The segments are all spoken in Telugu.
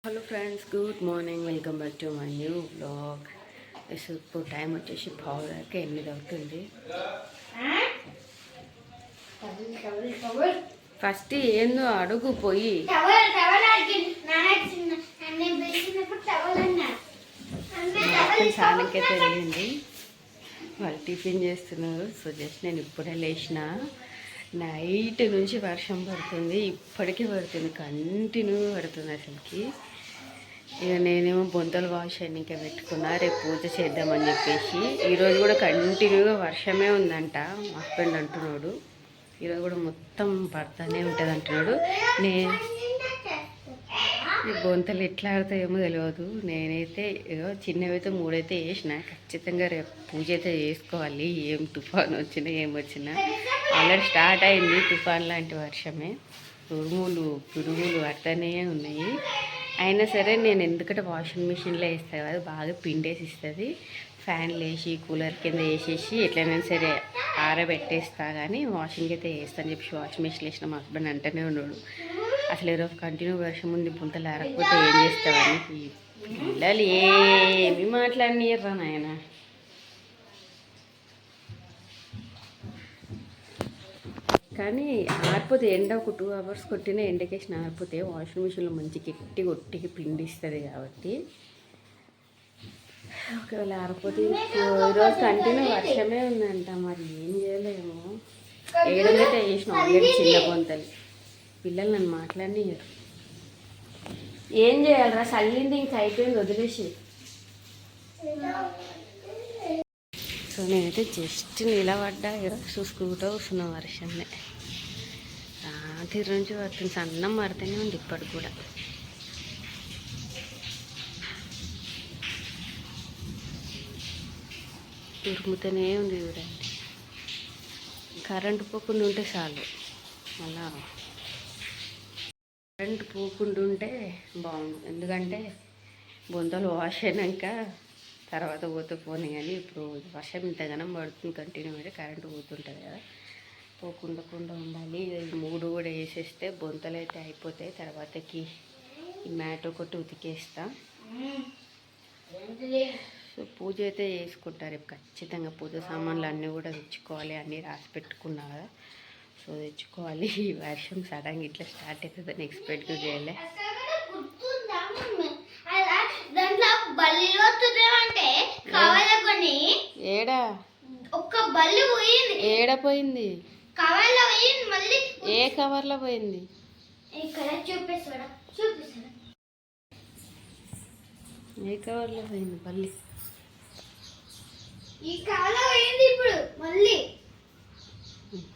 Hello friends, good morning. Welcome back to my new blog. ఇప్పుడు టైం వచ్చేసి పావుదాకా 8 అవుతుంది. ఫస్ట్ ఏందో అడుగు పోయి సానకే తెలియంది. వాళ్ళు టిఫిన్ చేస్తున్నారు. సో జస్ట్ నేను ఇప్పుడే లేచిన. నైట్ నుంచి వర్షం పడుతుంది, ఇప్పటికీ పడుతుంది, కంటిన్యూగా పడుతుంది అసలుకి. ఇక నేనేమో బొంతలు వాష్ అని ఇంకా పెట్టుకున్నా, రేపు పూజ చేద్దామని చెప్పేసి. ఈరోజు కూడా కంటిన్యూగా వర్షమే ఉందంట, మా హస్బెండ్ అంటున్నాడు. ఈరోజు కూడా మొత్తం పడుతూనే ఉంటుంది అంటున్నాడు. ఈ బొంతలు ఎట్లా ఆడతాయేమో తెలియదు. నేనైతే ఏదో చిన్నవైతే 3 అయితే వేసిన. ఖచ్చితంగా రేపు పూజ అయితే చేసుకోవాలి, ఏం తుఫాన్ వచ్చినా ఏం వచ్చినా. ఆల్రెడీ స్టార్ట్ అయింది తుఫాన్ లాంటి వర్షమే. ఉరుములు పిడుగులు పడుతూనే ఉన్నాయి. అయినా సరే నేను ఎందుకంటే వాషింగ్ మిషన్లో వేస్తాను కదా, బాగా పిండేసి ఇస్తుంది. ఫ్యాన్లు వేసి కూలర్ కింద వేసేసి ఎట్లయినా సరే ఆరబెట్టేస్తా, కానీ వాషింగ్ అయితే వేస్తాను చెప్పి వాషింగ్ మిషన్ వేసిన మా హస్బెండ్ అంటేనే ఉన్నాడు. అసలు ఈరోజు కంటిన్యూ వర్షం ఉంది, బుంతలు ఆరకపోతే ఏం చేస్తావని. పిల్లలు ఏమి మాట్లాడినరా నాయన. కానీ ఆరిపోతే ఎండ ఒక 2 hours కొట్టిన ఎండకేసిన ఆరిపోతే వాషింగ్ మిషన్లో మంచి గట్టి కొట్టికి పిండిస్తుంది కాబట్టి. ఒకవేళ ఆరిపోతే ఈరోజు కంటిన్యూ వర్షమే ఉందంట, మరి ఏం చేయలేము. ఏడైతే వేసిన ఆల్రెడీ చిన్న బొంతలు. పిల్లలు నన్ను మాట్లాడినారు. ఏం చేయాలరా, చల్లింది ఇంకా అయిపోయింది, వదిలేసి. సో నేనైతే జస్ట్ నిలబడ్డా, చూసుకుంటూ వస్తున్న వర్షాన్ని. రాత్రి నుంచి పడుతుంది, సన్నం పడుతూనే ఉంది ఇప్పటికి కూడా. ఉరుముతూనే ఉంది చూడండి. కరెంటు పోకుండా ఉంటే చాలు. మళ్ళా కరెంటు పోకుండా ఉంటే బాగుండు, ఎందుకంటే బొంతలు వాష్ అయినాక తర్వాత పోతే పోనీ. కానీ ఇప్పుడు వర్షం ఇంతగానం పడుతుంది కంటిన్యూ అయితే కరెంటు పోతుంటుంది కదా, పోకుండా ఉండాలి. 3 కూడా వేసేస్తే బొంతలు అయితే అయిపోతాయి. తర్వాతకి ఈ మ్యాట్ ఒకటి ఉతికేస్తా. సో పూజ అయితే చేసుకుంటారు రేపు ఖచ్చితంగా. పూజ సామాన్లు అన్నీ కూడా తెచ్చుకోవాలి, అన్నీ రాసి పెట్టుకున్నా కదా, సో తెచ్చుకోవాలి. ఈ వర్షం సడన్గా ఇట్లా స్టార్ట్ అవుతుందని ఎక్స్పెక్ట్ చేయలే. ఏడా ఏడా పోయింది? ఏ కవర్లో పోయింది? ఏ కవర్లో పోయింది బల్లి?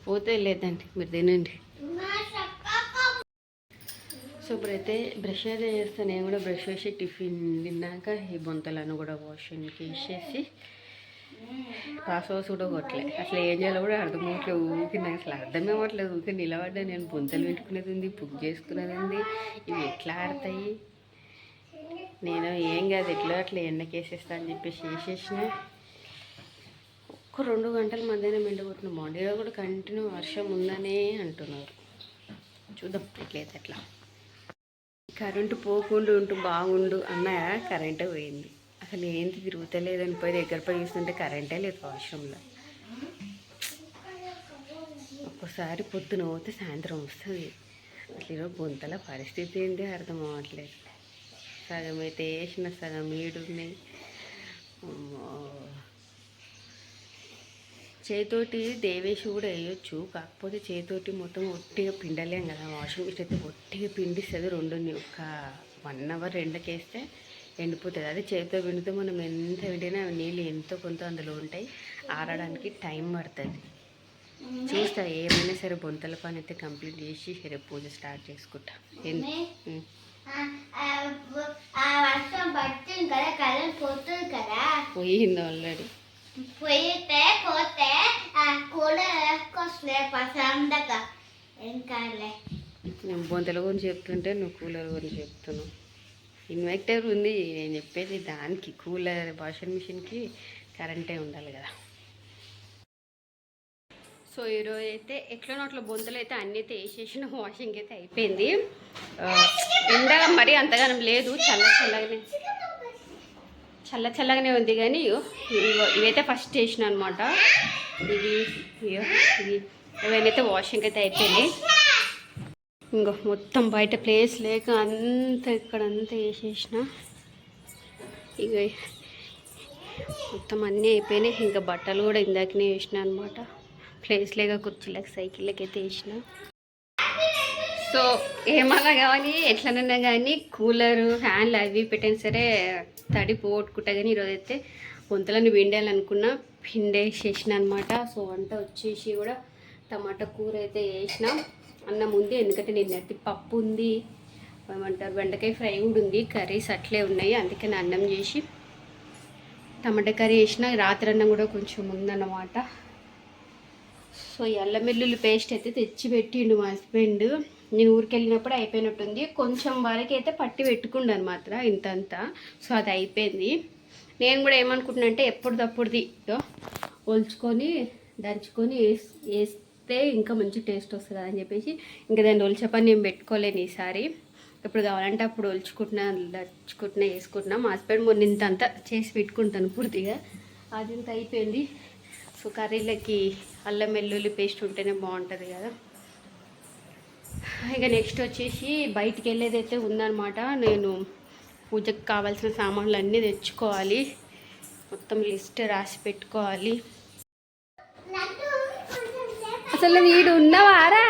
పోతే లేదండి, మీరు తినండి. సో ఇప్పుడైతే బ్రష్ అయితే చేస్తాను. నేను కూడా బ్రష్ వేసి టిఫిన్ తిన్నాక ఈ బొంతలను కూడా వాషింగ్కి వేసేసి పాస్ కూడా కొట్టలే. అసలు ఏం చేయాలో కూడా అర్థం అవ్వట్లేదు. ఊరికి నాకు అసలు అర్థమే అవ్వట్లేదు. ఊరికి నిలబడ్డా. నేను బొంతలు పెట్టుకునేది ఉంది, బుక్ చేసుకునేది ఉంది. ఇవి ఎట్లా ఆడతాయి? నేను ఏం కాదు, ఎట్లా అట్లా ఎండకేసేస్తా అని చెప్పేసి వేసేసిన. ఒక్క 2 గంటల మధ్యాహ్నం ఎండగొట్టిన బాగుండేదో కూడా కంటిన్యూ వర్షం ఉందనే అంటున్నారు. చూద్దాం ఎట్లయితే అట్లా. కరెంటు పోకుండా ఉంటూ బాగుండు అన్నాయా, కరెంటే పోయింది. అసలు ఏంటి తిరుగుతలేదని పోయి దగ్గర పోయి చూస్తుంటే కరెంటే లేదు వర్షంలో. ఒక్కోసారి పొద్దున పోతే సాయంత్రం వస్తుంది. అసలు ఈరోజు బొంతల పరిస్థితి ఏంటి అర్థం అవ్వట్లేదు. సగం అయితే వేసిన, సగం ఈడున్నాయి. చేతోటి దేవేసి కూడా వేయొచ్చు, కాకపోతే చేతోటి మొత్తం ఒట్టిగా పిండలేం కదా. వాషింగ్ మిషన్ అయితే ఒట్టిగా పిండిస్తుంది. 2 ఒక 1 hour ఎండకి వేస్తే ఎండిపోతుంది. అదే చేతితో పిండితే మనం ఎంత పిండినా నీళ్ళు ఎంతో కొంత అందులో ఉంటాయి, ఆరడానికి టైం పడుతుంది. చూస్తా ఏమైనా సరే బొంతల పని అయితే కంప్లీట్ చేసి సరే పూజ స్టార్ట్ చేసుకుంటా. పోయింది ఆల్రెడీ. నేను బొంతల గురించి చెప్తుంటే నువ్వు కూలర్ గురించి చెప్తున్నావు. ఇన్వర్టర్ ఉంది, నేను చెప్పేది దానికి. కూలర్ వాషింగ్ మిషన్కి కరెంటే ఉండాలి కదా. సో ఈరోజు అయితే ఎట్లా అట్లా బొంతలు అయితే అన్నీ అయితే వేసేసిన వాషింగ్ అయితే అయిపోయింది. ఎండ మరీ అంతగానం లేదు, చల్లగానే ఉంది. కానీ ఇవైతే ఫస్ట్ వేసిన అనమాట. ఇది ఇవైతే వాషింగ్ అయితే అయిపోయింది. ఇంకో మొత్తం బయట ప్లేస్ లేక అంతా ఇక్కడంతా వేసేసిన. ఇక మొత్తం అన్నీ అయిపోయినాయి. ఇంకా బట్టలు కూడా ఇందాకనే వేసిన అనమాట. ప్లేస్ లేక కుర్చీలకు సైకిళ్ళకి అయితే వేసిన. సో ఏమన్నా కానీ ఎట్లనన్నా కానీ కూలరు ఫ్యాన్లు అవి పెట్టినా సరే తడి పోగొట్టుకుంటా. కానీ ఈరోజు అయితే వంతలను పిండాలనుకున్నా, పిండేసేసిన అనమాట. సో వంట వచ్చేసి కూడా టమాటా కూర అయితే వేసిన. అన్నం ఉంది, ఎందుకంటే నిన్నటి పప్పు ఉంది, ఏమంటారు బెండకాయ ఫ్రై కూడా ఉంది, కర్రీస్ అట్లే ఉన్నాయి. అందుకని అన్నం చేసి టమాటా కర్రీ వేసిన. రాత్రి అన్నం కూడా కొంచెం ఉందన్నమాట. సో ఈ అల్లం వెల్లుల్లి పేస్ట్ అయితే తెచ్చి పెట్టిండు మా హస్బెండ్. నేను ఊరికి వెళ్ళినప్పుడు అయిపోయినట్టుంది. కొంచెం వరకు అయితే పట్టి పెట్టుకుండాను మాత్రం ఇంతంతా. సో అది అయిపోయింది. నేను కూడా ఏమనుకుంటున్నా అంటే ఎప్పటిదప్పుడుది ఒలుచుకొని దంచుకొని వేస్తే ఇంకా మంచి టేస్ట్ వస్తుంది అని చెప్పేసి ఇంకా దాన్ని ఒలిచే పని నేను పెట్టుకోలేను ఈసారి. ఎప్పుడు కావాలంటే అప్పుడు దంచుకుంటున్నా వేసుకుంటున్నా. మా హస్బెండ్ మొన్న ఇంతంతా చేసి పెట్టుకుంటాను పూర్తిగా. అది ఇంత అయిపోయింది. సో కర్రీలకి అల్లం వెల్లుల్లి పేస్ట్ ఉంటేనే బాగుంటుంది కదా. ఇక నెక్స్ట్ వచ్చేసి బయటికి వెళ్ళేదైతే ఉందన్నమాట. నేను పూజకు కావాల్సిన సామాన్లు అన్నీ తెచ్చుకోవాలి. మొత్తం లిస్ట్ రాసి పెట్టుకోవాలి. అసలు వీడు ఉన్నవారా?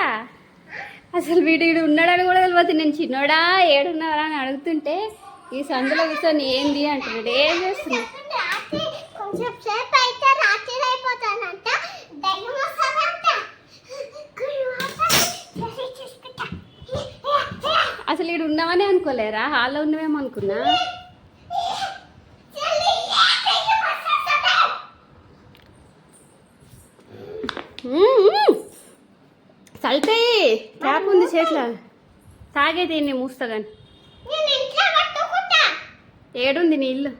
అసలు వీడు ఉన్నాడని కూడా తెలియదు. నేను చిన్నోడా ఏడున్నారా అని అడుగుతుంటే ఈ సందులో కూర్చొని ఏంది అంటున్నాడు. ఏం చేస్తున్నాడు? అసలు వీడు ఉన్నామని అనుకోలేరా? హాల్లో ఉన్నవేమో అనుకున్నా. చల్తాయి, ట్యాప్ ఉంది చేతిలో, తాగేది నేను మూస్తా. కానీ ఏడుంది నీ ఇల్లు?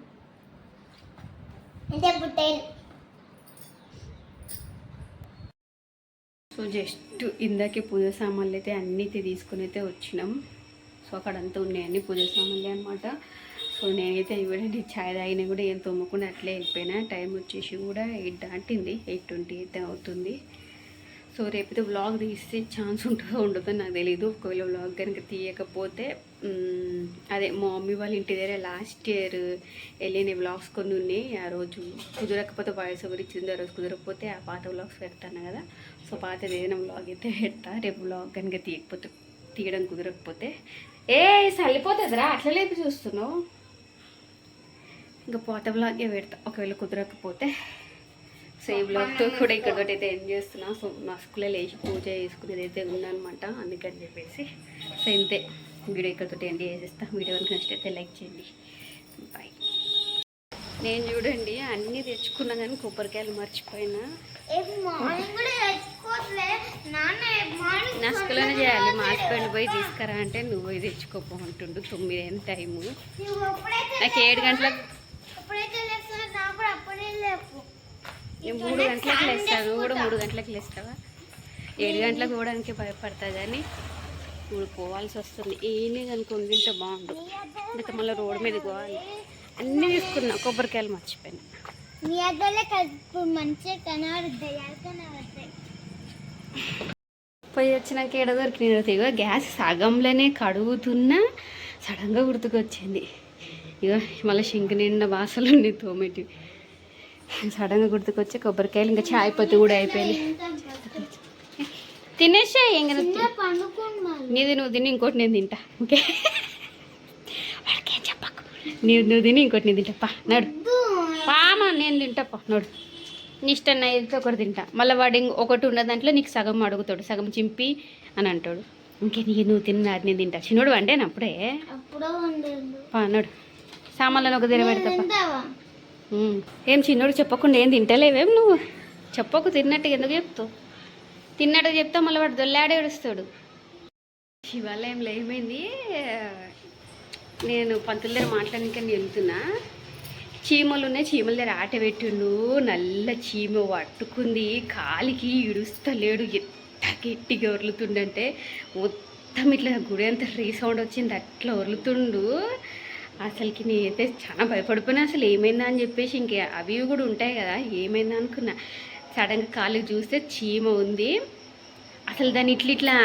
సో జస్ట్ ఇందాకే పూజ సామాన్లు అయితే అన్నీ తీసుకుని అయితే వచ్చినాం. సో అక్కడంతా ఉన్నాయన్నీ పూజ సామాన్లే అనమాట. సో నేనైతే ఇవ్వడండి ఛాయ్ తాగినా కూడా ఏం తొమ్మకుండా అట్లే వెళ్ళిపోయినా. టైం వచ్చేసి కూడా 8 దాటింది, 8:20 అయితే అవుతుంది. సో రేపైతే వ్లాగ్ తీస్తే ఛాన్స్ ఉంటుందో ఉండదో నాకు తెలీదు. ఒకవేళ వ్లాగ్ కనుక తీయకపోతే అదే మా మమ్మీ వాళ్ళ ఇంటి దగ్గర లాస్ట్ ఇయర్ వెళ్ళిన వ్లాగ్స్ కొన్ని ఉన్నాయి. ఆ రోజు కుదరకపోతే వాయిస్ ఓవర్ ఇచ్చింది, ఆ రోజు కుదరకపోతే ఆ పాత వ్లాగ్స్ పెడతాను కదా. సో పాతది ఏదైనా వ్లాగ్ అయితే పెడతా. రేపు వ్లాగ్ కనుక తీయడం కుదరకపోతే చల్లిపోతుందిరా అట్లా లేపి చూస్తున్నావు. ఇంకా పాత వ్లాగే పెడతా ఒకవేళ కుదరకపోతే. సో ఈ బ్లాగ్తో కూడా ఇక్కడ అయితే ఎండ్ చేస్తున్నా. సో మస్కులో లేచి పూజ చేసుకునేది అయితే ఉందన్నమాట. అందుకని చెప్పేసి సో ఇంతే వీడియో ఇక్కడతో ఎండ్ చేసేస్తా. వీడియో నచ్చితే లైక్ చేయండి. బాయ్. నేను చూడండి అన్నీ తెచ్చుకున్నా కానీ కొబ్బరికాయలు మర్చిపోయినా. నస్కులోనే చేయాలి. మా హస్బెండ్ పోయి తీసుకురా అంటే నువ్వు పోయి తెచ్చుకోపో అంటుండు. 9 టైము, నాకు 7 గంటలకు, నేను 3 గంటలకు లేస్తాను. నువ్వు కూడా 3 గంటలకు లేస్తావా? 7 గంటలకు పోవడానికి భయపడతా కానీ ఇప్పుడు పోవాల్సి వస్తుంది. ఏనే కనుక్కొని తింటే బాగుండు. ఇంకా మళ్ళీ రోడ్డు మీద పోవాలి. అన్నీ తీసుకున్నా, కొబ్బరికాయలు మర్చిపోయినా. పోయి వచ్చినాక ఏడ దొరికిన గ్యాస్ సగంలోనే కడుగుతున్నా సడన్గా గుర్తుకొచ్చింది. ఇక మళ్ళీ షింక్ నిండా బాసలు ఉన్నాయి తోమేటివి. సడన్గా గుర్తుకొచ్చి కొబ్బరికాయలు ఇంకా చాయ్ పత్తి కూడా అయిపోయింది. తినేసా ఇంకా నీది నువ్వు తిని ఇంకోటి నేను తింటా. ఓకే వాళ్ళకేం చెప్పకు. నువ్వు తిని ఇంకోటి నేను తింటా. పా నడు పామా, నేను తింటా. పా నడు, నీ ఇష్టం అయితే ఒకటి తింటా. మళ్ళీ వాడు ఒకటి ఉన్న దాంట్లో నీకు సగం అడుగుతాడు, సగం చింపి అని అంటాడు. ఇంకే నువ్వు తిన్న అది నేను తింటా. చిన్నోడు వండేను అప్పుడే. పా నడు, సామాన్లను ఒక దగ్గర పెడతా. ఏం చిన్నోడు చెప్పకుండా ఏం తింటలేవేం నువ్వు? చెప్పకు, తిన్నట్టుగా ఎందుకు చెప్తావు? తిన్నట్టుగా చెప్తా మళ్ళీ వాడు దొల్లాడే ఏడుస్తాడు. శివాలయంలో ఏమైంది, నేను పంతుల దగ్గర మాట్లాడడానికి వెళ్తున్నా. చీమలు ఉన్నాయి, చీమల దగ్గర ఆట పెట్టిండు. నల్ల చీమ పట్టుకుంది, కాలికి ఇడుస్తలేడు. ఎంత గట్టిగా ఒరులుతుండంటే మొత్తం ఇట్లా గుడి అంతా రీసౌండ్ వచ్చింది, అట్లా ఒరులుతుండు. అసలుకి నేనైతే చాలా భయపడిపోయినా. అసలు ఏమైందా అని చెప్పేసి ఇంకే అవి కూడా ఉంటాయి కదా, ఏమైందా అనుకున్నా. సడన్గా కాలికి చూస్తే చీమ ఉంది. అసలు దాన్ని ఇట్లా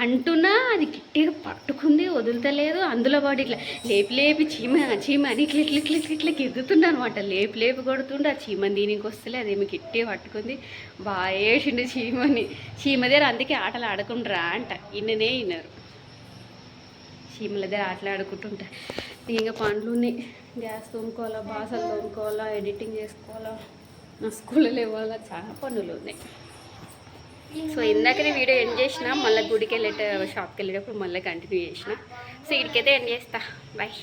అంటున్నా అది గట్టిగా పట్టుకుంది, వదులుతలేదు. అందులో వాడు ఇట్లా లేపి లేపి చీమ చీమ అని ఇట్లా ఎగుతుండ అనమాట. లేపి కొడుతుండే. ఆ చీమని దీనికి వస్తలే, అదేమి గట్టిగా పట్టుకుంది. బాగా వేసిండు చీమని. చీమ దగ్గర అందుకే ఆటలు ఆడుకుంటారా అంట. ఇన్ననే విన్నారు. చీమల దగ్గర ఆటలు ఆడుకుంటుంటా. ఇంకా పండ్లు ఉన్నాయి, గ్యాస్ తోముకోవాలా, బాసలు తోముకోవాలా, ఎడిటింగ్ చేసుకోవాలా, నా స్కూల్లో ఇవ్వాలా, చాలా పనులు ఉన్నాయి. సో ఇందాకనే వీడియో ఎండ్ చేసిన, మళ్ళీ గుడికి షాప్కి వెళ్ళేటప్పుడు మళ్ళీ కంటిన్యూ చేసిన. సో ఇక్కడికైతే ఎండ్ చేస్తా. బాయ్.